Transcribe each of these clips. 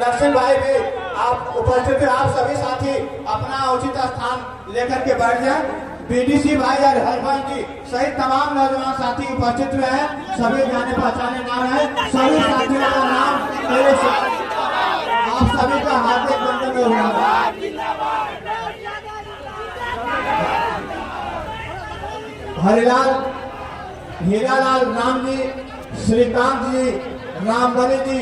दर्शन भाई भी आप उपस्थित हैं। आप सभी साथी अपना उचित स्थान लेकर के बैठ जाए। बीडीसी भाई और हरबंस जी सहित तमाम नौजवान साथी उपस्थित हुए हैं। सभी जाने पहचाने नाम है, सभी साथियों का नाम आप सभी का हार्दिक वंदन है। हरिलाल, हीरालाल राम जी, श्रीकांत जी, रामबली जी,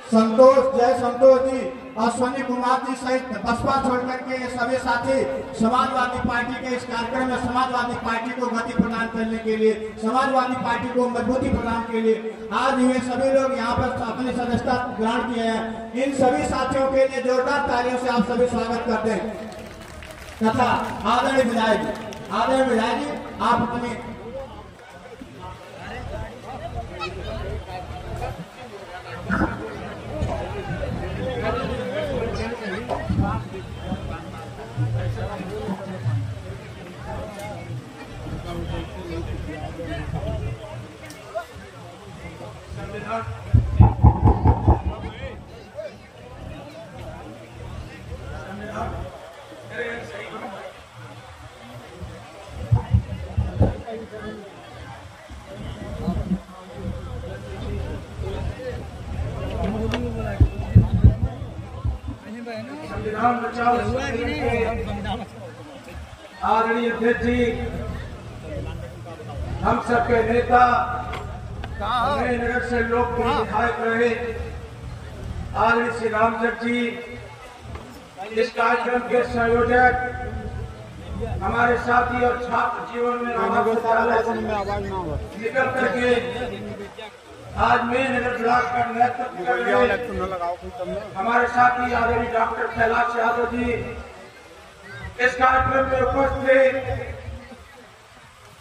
संतोष, जय संतोष जी, अश्विनी कुमार जी सहित बसपा छोड़कर के ये सभी साथी समाजवादी पार्टी के इस कार्यक्रम में समाजवादी पार्टी को गति प्रदान करने के लिए, समाजवादी पार्टी को मजबूती प्रदान के लिए आज ये सभी लोग यहाँ पर अपनी सदस्यता ग्रहण किए हैं। इन सभी साथियों के लिए जोरदार तालियों से आप सभी स्वागत करते हैं। तथा आदरणीय विधायक जी आप अपने आदरणीय अध्यक्ष जी, हम सबके नेता, नगर से लोकप्रिय विधायक रहे आदरणीय श्री रामचंद्र जी, इस कार्यक्रम के संयोजक, हमारे साथी और छात्र जीवन में निकल करके आज में नगर ब्लॉक का नेतृत्व कर रहे हमारे साथी आदरणीय डॉक्टर कैलाश यादव जी इस कार्यक्रम में उपस्थित,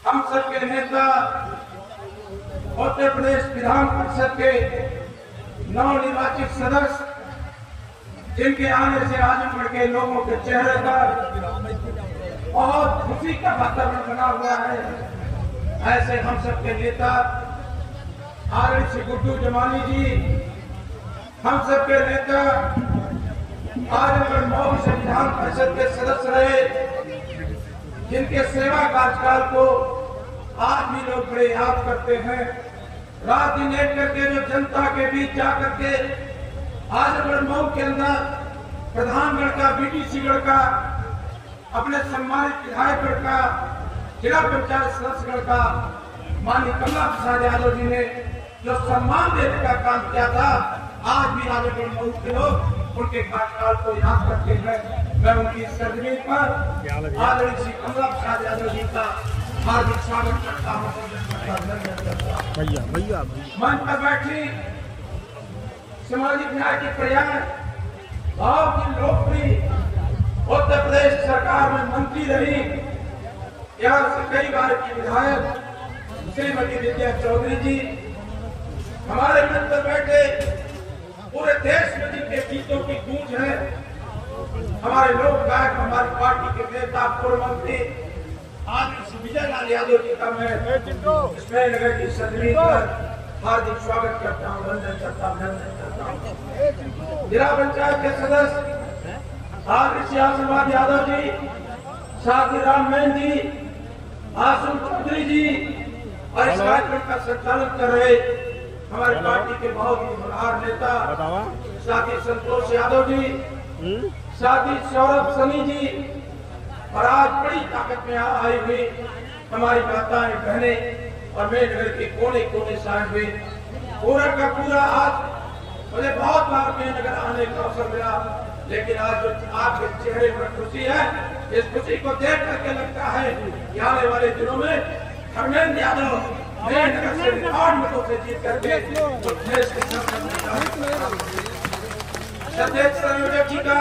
हम सबके नेता, उत्तर प्रदेश विधान परिषद के नवनिर्वाचित सदस्य, जिनके आने से आजमगढ़ के लोगों के चेहरे पर बहुत खुशी का वातावरण बना हुआ है। ऐसे हम सबके नेता आदरणीय श्री गुड्डू जमानी जी, हम सबके नेता आजमगढ़ मऊ विधान परिषद के सदस्य रहे, जिनके सेवा कार्यकाल को आज भी लोग बड़े याद करते हैं। रात दिन एक करके जो जनता के बीच जाकर के आजमगढ़ मऊ के अंदर प्रधानगढ़ का, बीडीसीगढ़ का, अपने सम्मानित विधायकगढ़ का, जिला पंचायत सदस्यगढ़ का माननीय कमला प्रसाद यादव जी ने जो सम्मान देने का काम किया था, आज भी आजमगढ़ मऊ के लोग उनके कार्यकाल को याद करते हैं। मैं उनकी सरजमी पर आदरणीय श्री कमला प्रसाद यादव जी का हार्दिक स्वागत करता हूँ। मंच पर बैठी सामाजिक न्याय के प्रयास भाव की लोकप्रिय उत्तर प्रदेश सरकार में मंत्री रही, यहाँ से कई बार की विधायक श्रीमती विद्या चौधरी जी, हमारे मंच पर बैठे पूरे देश में जिनके गीतों की गूंज है, हमारे लोक गायक, हमारी पार्टी के नेता, पूर्व मंत्री आदरणीय विजय लाल यादव जी का मैं इसमें नगर की सदनी पर हार्दिक स्वागत करता हूँ, वंदन करता हूँ। जिला पंचायत के सदस्य आदरणीय श्री आशीर्वाद यादव जी, साथी राममैन जी, आसुम चौधरी जी, और इस कार्यक्रम का संचालन कर रहे हमारी पार्टी के बहुत ही होनहार नेता साथी संतोष यादव जी, साथी सौरभ सनी जी, और आज बड़ी ताकत में आई हुई हमारी माताएं, बहनें और मेरे घर के कोने कोने से आए हुए पूरा का पूरा। आज मुझे बहुत बार में नगर आने का अवसर मिला, लेकिन आज जो आपके चेहरे पर खुशी है, इस खुशी को देख करके लगता है कि आने वाले दिनों में धर्मेंद्र यादव नगर से रिकॉर्ड मतों से जीत करके देश के संयोजक जी का,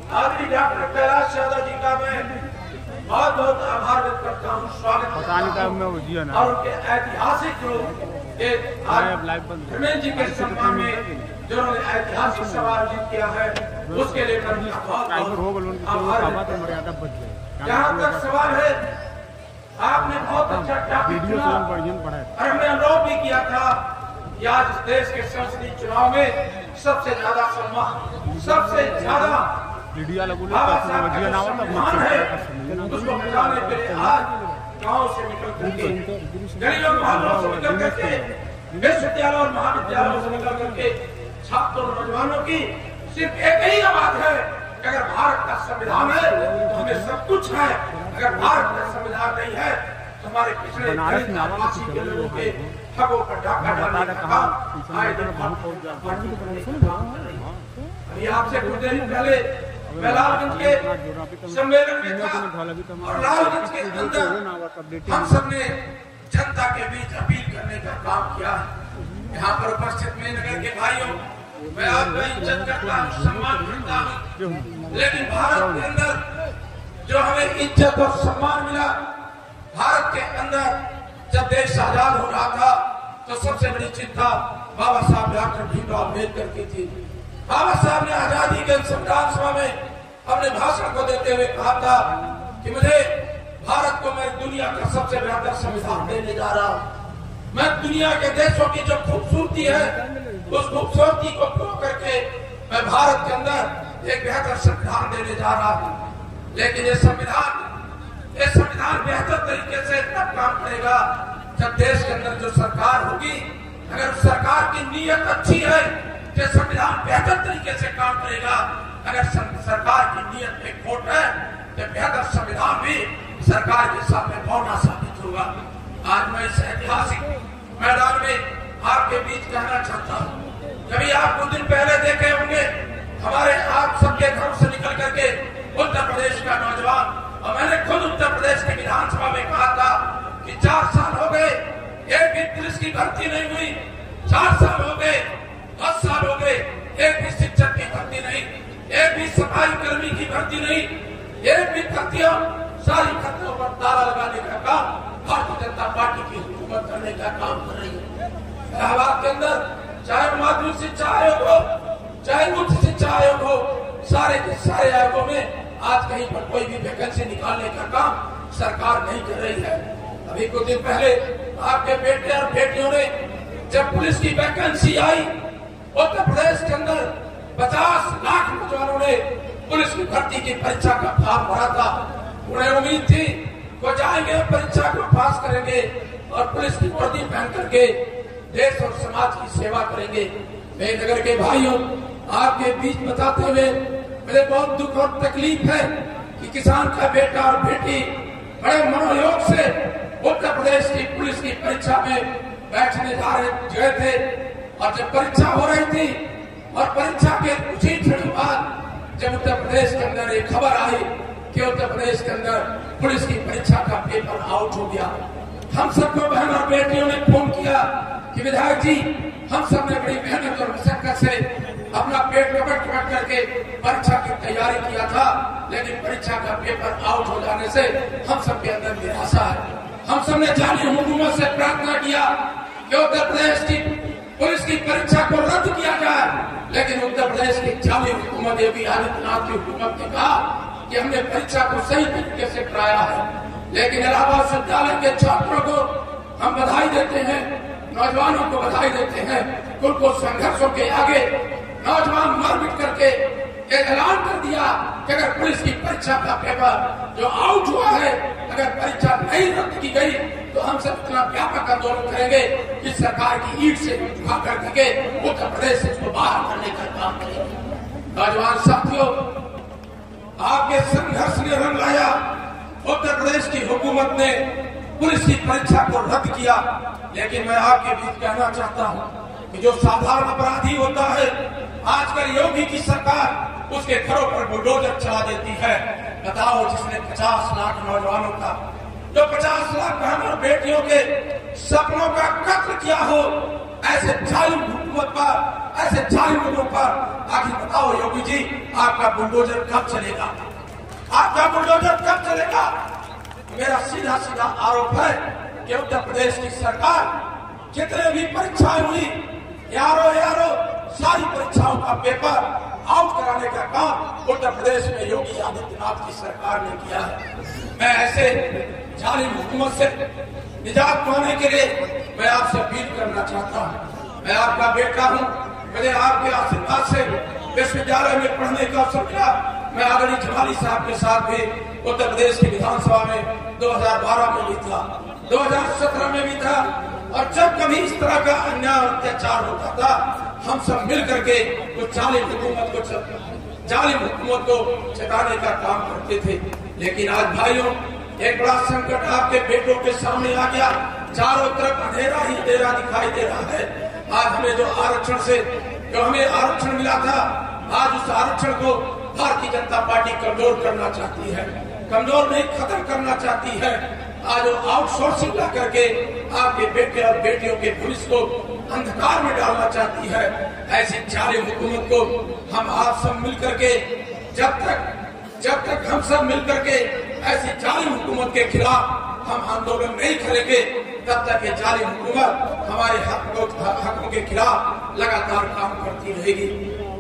आदरणीय डॉक्टर कैलाश यादव जी का मैं बहुत बहुत आभार व्यक्त करता हूँ, स्वागत करता हूँ। और उनके ऐतिहासिक जो धर्मेंद्र जी के सम्मान में जो ऐतिहासिक सवाल जीत किया है, उसके लिए बहुत आभार। जहाँ तक सवाल है, आपने बहुत अच्छा टॉपिक चुना और हमने अनुरोध भी किया था कि आज देश के संसदीय चुनाव में सबसे ज्यादा सम्मान, सबसे ज्यादा सम्मान है, उसको बचाने के लिए आज गांव से निकल करके, गलियों मोहल्लों से निकल करके, विश्वविद्यालयों और महाविद्यालयों से निकल करके छात्रों और नौजवानों की सिर्फ एक ही आवाज है कि अगर भारत का संविधान है तो हमें सब कुछ है, अगर भारत का संविधान नहीं है तो हमारे पिछले आदिवासी के लोगों के हकों पर डाका डालने का काम आए दिन अभी आपसे कुछ देर पहले मैं लालगंज के सम्मेलन में था और लालगंज के अंदर हम सबने जनता के बीच अपील करने का काम किया है। यहाँ पर उपस्थित में नगर के भाइयों, मैं आपका इज्जत करता हूँ, सम्मान करता हूँ, लेकिन भारत के अंदर जो हमें इज्जत और सम्मान मिला, भारत के अंदर जब देश आजाद हो रहा था तो सबसे बड़ी चिंता बाबा साहब डॉक्टर भीमराव अम्बेडकर की थी। बाबा साहब ने आजादी के संविधान सभा में अपने भाषण को देते हुए कहा था कि मुझे भारत को मैं दुनिया का सबसे बेहतर संविधान देने जा रहा हूँ। मैं दुनिया के देशों की जो खूबसूरती है उस खूबसूरती को खो करके मैं भारत के अंदर एक बेहतर संविधान देने जा रहा हूँ। लेकिन ये संविधान बेहतर तरीके से तब काम करेगा जब देश के अंदर जो सरकार होगी, अगर सरकार की नीयत अच्छी है तो संविधान बेहतर तरीके से काम करेगा। अगर सरकार की नीयत में खोट है तो बेहतर संविधान भी सरकार के सामने बौना साबित होगा। आज मैं इस ऐतिहासिक मैदान में आपके बीच कहना चाहता हूँ, कभी आप कुछ दिन पहले देखे होंगे हमारे आप सबके घरों से निकल करके उत्तर प्रदेश का नौजवान, और मैंने खुद उत्तर प्रदेश की विधानसभा में कहा था कि 4 साल हो गए एक भी पुलिस की भर्ती नहीं हुई, 4 साल हो गए, 10 साल हो गए, एक भी शिक्षक की भर्ती नहीं, एक भी सफाई कर्मी की भर्ती नहीं, एक भी भर्तियां सारी भर्तियों पर ताला लगाने का काम भारतीय जनता पार्टी की हुकूमत करने का काम कर रही है। इलाहाबाद के अंदर चाहे माध्यमिक शिक्षा आयोग हो, चाहे उच्च शिक्षा आयोग हो, सारे के सारे आयोगों में आज कहीं पर कोई भी वैकेंसी निकालने का काम सरकार नहीं कर रही है। अभी कुछ दिन पहले आपके बेटे और बेटियों ने जब पुलिस की वैकेंसी आई, उत्तर प्रदेश के अंदर 50 लाख नौजवानों ने पुलिस की भर्ती की परीक्षा का फॉर्म भरा था। उन्हें उम्मीद थी वो जाएंगे, परीक्षा को पास करेंगे और पुलिस की वर्दी पहन करके देश और समाज की सेवा करेंगे। मेरे नगर के भाइयों, आपके बीच बताते हुए मुझे बहुत दुख और तकलीफ है कि किसान का बेटा और बेटी बड़े मनोयोग से उत्तर प्रदेश की पुलिस की परीक्षा में बैठने जा रहे थे, और जब परीक्षा हो रही थी और परीक्षा के कुछ ही क्षण बाद जब उत्तर प्रदेश के अंदर एक खबर आई कि उत्तर प्रदेश के अंदर पुलिस की परीक्षा का पेपर आउट हो गया, हम सबको बहन और बेटियों ने फोन किया कि विधायक जी, हम सब ने बड़ी मेहनत और मशक्कत से अपना पेट कपट करके परीक्षा की तैयारी किया था, लेकिन परीक्षा का पेपर आउट हो जाने से हम सबके अंदर निराशा है। हम सबने जाली हुकूमत से प्रार्थना किया कि उत्तर प्रदेश की पुलिस की परीक्षा को रद्द किया जाए, लेकिन उत्तर प्रदेश की जाली हुकूमत योगी आदित्यनाथ की हुकूमत ने कहा कि हमने परीक्षा को सही तरीके से कराया है। लेकिन इलाहाबाद विश्वविद्यालय के छात्रों को हम बधाई देते हैं, नौजवानों को बधाई देते हैं, उनको संघर्षों के आगे नौजवान मर मिट करके एक ऐलान कर दिया कि अगर पुलिस की परीक्षा का पेपर जो आउट हुआ है, अगर परीक्षा नहीं रद्द की गई तो हम सब इतना व्यापक आंदोलन करेंगे कि सरकार की ईट से उठा कर करके उत्तर प्रदेश से इसको बाहर करने का काम करेंगे। नौजवान साथियों, आपके संघर्ष ने रंग लाया। उत्तर प्रदेश की हुकूमत ने पुलिस की परीक्षा को रद्द किया, लेकिन मैं आपके बीच कहना चाहता हूँ कि जो साधारण अपराधी होता है, आजकल योगी की सरकार उसके घरों पर बुलडोजर चला देती है। बताओ, जिसने 50 लाख नौजवानों का, जो 50 लाख बहन और बेटियों के सपनों का कत्ल किया हो, ऐसे जालिम हुकूमत पर, ऐसे जालिम लोगों पर आखिर बताओ योगी जी, आपका बुलडोजर कब चलेगा? आपका बुलडोजर कब चलेगा? मेरा सीधा सीधा आरोप है कि उत्तर प्रदेश की सरकार जितने भी परीक्षाएं हुई, यारो सारी परीक्षाओं का पेपर आउट कराने का काम उत्तर प्रदेश में योगी आदित्यनाथ की सरकार ने किया है। मैं ऐसे जालिम हुकूमत से निजात पाने के लिए मैं आपसे अपील करना चाहता हूँ। मैं आपका बेटा हूँ, मुझे आपके आशीर्वाद से विश्वविद्यालय में पढ़ने का अवसर मिला। मैं आदरणीय जमाली साहब के साथ भी उत्तर प्रदेश की विधानसभा में 2012 में भी था, 2017 में भी था। और जब कभी इस तरह का अन्याय और अत्याचार होता था, हम सब मिल करके उस जालिम हुकूमत को चटाने का काम करते थे। लेकिन आज भाइयों, एक बड़ा संकट आपके बेटों के सामने आ गया। चारों तरफ अंधेरा ही अंधेरा दिखाई दे रहा है। आज हमें जो हमें आरक्षण मिला था, आज उस आरक्षण को भारतीय जनता पार्टी कमजोर करना चाहती है, कमजोर नहीं खत्म करना चाहती है। आज वो आउटसोर्सिंग ला करके आपके बेटे और बेटियों के भविष्य को अंधकार में डालना चाहती है। ऐसी जालिम हुकूमत को हम आप सब मिल करके जब तक हम सब मिल करके ऐसी जालिम हुकूमत के खिलाफ हम आंदोलन नहीं करेंगे, तब तक ये जालिम हुकूमत हमारे हकों के खिलाफ लगातार काम करती रहेगी।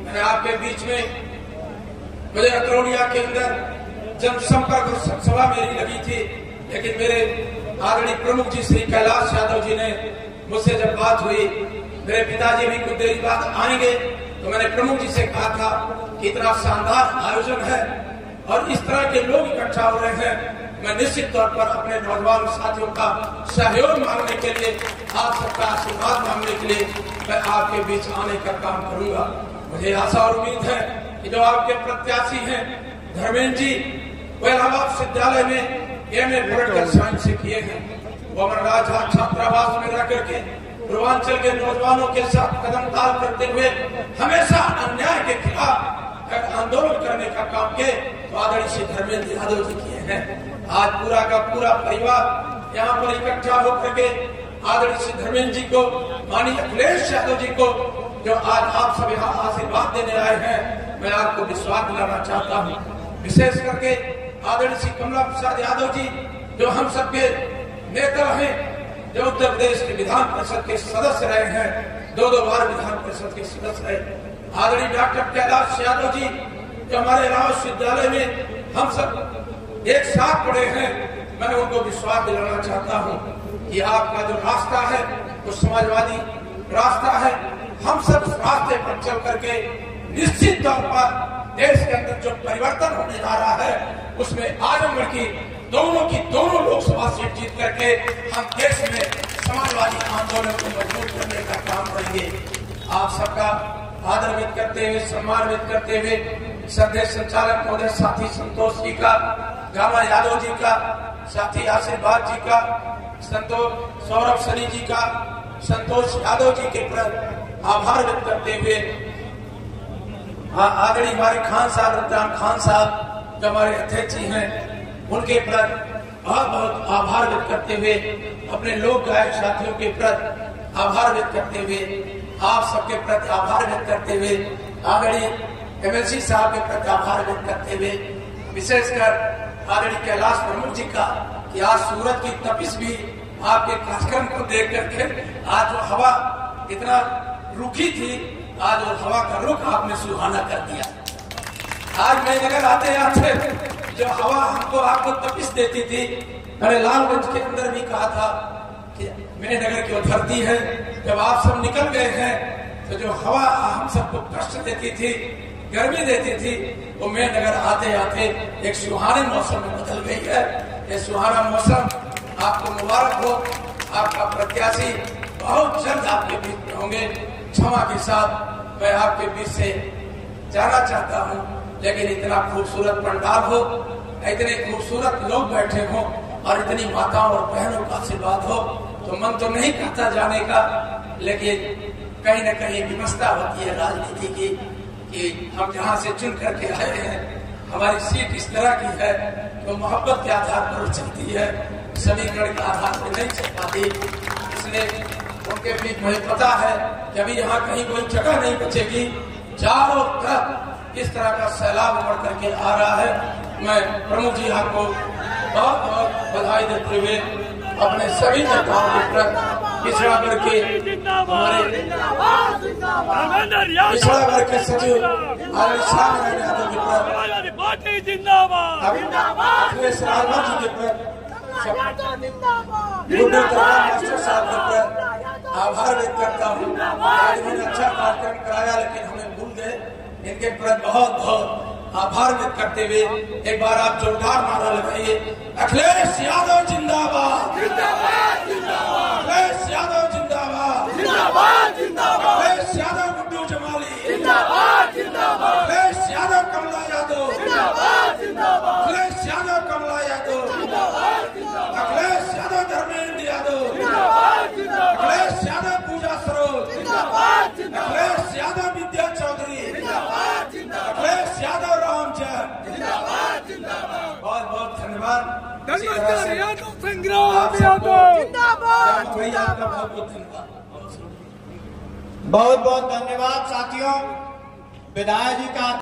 मैंने आपके बीच में मुझे अकरौलिया के अंदर जनसंपर्क और सभा मेरी लगी थी, लेकिन मेरे आदरणीय प्रमुख जी श्री कैलाश यादव जी ने मुझसे जब बात हुई, मेरे पिताजी भी कुछ देर बाद आएंगे, तो मैंने प्रमुख जी से कहा था कि इतना शानदार आयोजन है और इस तरह के लोग इकट्ठा हो रहे हैं, मैं निश्चित तौर पर अपने नौजवान साथियों का सहयोग मांगने के लिए, आप सबका आशीर्वाद मांगने के लिए मैं आपके बीच आने का काम करूंगा। मुझे आशा और उम्मीद है कि जो आपके प्रत्याशी हैं धर्मेंद्र जी, वो इलाहाबाद विश्वविद्यालय में एमए पॉलिटिकल साइंस से किए हैं, वो अमरनाथ छात्रावास में रह करके पूर्वांचल के नौजवानों के साथ कदम ताल करते हुए हमेशा अन्याय के खिलाफ आंदोलन करने का काम किए, तो आदरणीय श्री धर्मेंद्र यादव जी किए हैं। आज पूरा का पूरा परिवार यहाँ पर इकट्ठा होकर के आदरणीय श्री धर्मेंद्र जी को, माननीय अखिलेश यादव जी को, जो आज आप सब यहाँ आशीर्वाद देने आए हैं, मैं आपको विश्वास दिलाना चाहता हूँ। विशेष करके आदरणीय श्री कमला प्रसाद यादव जी, जो हम सबके नेता हैं, जो उत्तर प्रदेश के विधान परिषद के सदस्य रहे हैं, 2 बार विधान परिषद के सदस्य रहे। आदरणीय डॉक्टर कैलाश यादव जी, जो हमारे इलाहाबाद विश्वविद्यालय में हम सब एक साथ पढ़े हैं, मैं उनको विश्वास दिलाना चाहता हूँ कि आपका जो रास्ता है वो समाजवादी रास्ता है। हम सब रास्ते पर चल करके निश्चित तौर पर देश के अंदर जो परिवर्तन होने जा रहा है, उसमें आजमगढ़ की दोनों लोकसभा सीट जीत करके हम देश में समाजवादी आंदोलन को मजबूत करने का काम करेंगे। आप सबका आदर व्यक्त करते हुए, सम्मान व्यक्त करते हुए, श्रद्धेय संचालक महोदय साथी संतोष जी का, गामा यादव जी का, साथी आशीर्वाद जी का, संतोष सौरभ सनी जी का, संतोष यादव जी के प्रति आभार व्यक्त करते हुए, आदरणीय हमारे खान साहब, रतन खान साहब, जो हमारे अध्यक्ष जी हैं, उनके प्रति बहुत बहुत आभार व्यक्त करते हुए, अपने लोक गायक साथियों के प्रति आभार व्यक्त करते हुए, आप सबके प्रति आभार व्यक्त करते हुए, आदरणीय एमएलसी साहब के प्रति आभार व्यक्त करते हुए, विशेषकर आदरणीय कैलाश प्रमुख जी का, कि आज सूरज की तपिश भी आपके कार्यक्रम को देख करके, आज वो हवा इतना रुखी थी, आज वो हवा का रुख आपने सुहाना कर दिया। आज मैं नगर आते आते जो हवा आपको तपिश देती थी, मैंने लालगंज के अंदर भी कहा था कि मेरे नगर की वो धरती है, जब आप सब निकल गए हैं तो जो हवा हम सबको कष्ट देती थी, गर्मी देती थी, वो मेरे नगर आते आते एक सुहाने मौसम में बदल गई है। ये सुहाना मौसम आपको मुबारक हो। आपका प्रत्याशी बहुत जल्द आपके बीच में होंगे। क्षमा के साथ मैं आपके बीच से जाना चाहता हूँ, लेकिन इतना खूबसूरत पंडाल हो, इतने खूबसूरत लोग बैठे हों और इतनी माताओं और बहनों का आशीर्वाद हो, तो मन तो नहीं करता जाने का, लेकिन कहीं न कहीं विवशता होती है राजनीति की, कि हम जहाँ से चुन करके आए हैं, हमारी सीट इस तरह की है तो मोहब्बत के आधार पर चलती है, समीकरण के आधार पर नहीं चल पाती। इसलिए उनके बीच मुझे पता है कि अभी यहाँ कहीं कोई जगह नहीं बचेगी। चारों तरफ इस तरह का सैलाब उमड़ करके आ रहा है। मैं प्रमुख जी आपको बहुत बहुत बधाई देते हुए अपने सभी नेताओं के प्रति पिछड़ा वर्ग के हमारे पिछड़ा वर्ग के सचिव आदरणीय यादव के प्रति, अखिलेश यादव जी के प्रति, मास्टर साहब के प्रति आभार व्यक्त करता हूँ। आज इन्होंने अच्छा कार्यक्रम कराया, लेकिन हमें भूल गए। इनके प्रति बहुत बहुत आभार व्यक्त करते हुए एक बार आप जोरदार नारा लगाइए, अखिलेश यादव जिंदाबाद, अखिलेश यादव जिंदाबाद, अखिलेश यादव गुड्डू जमाली, अखिलेश यादव कमला यादव, अखिलेश यादव कमला यादव, अखिलेश यादव धर्मेंद्र यादव, अखिलेश यादव पूजा सरोज, अखिलेश यादव विद्या चौधरी, अखिलेश यादव राम जय। बहुत बहुत धन्यवाद। संग्राम यादव जिंदाबाद। भैया आपका बहुत बहुत धन्यवाद। बहुत बहुत धन्यवाद साथियों। विधायक जी का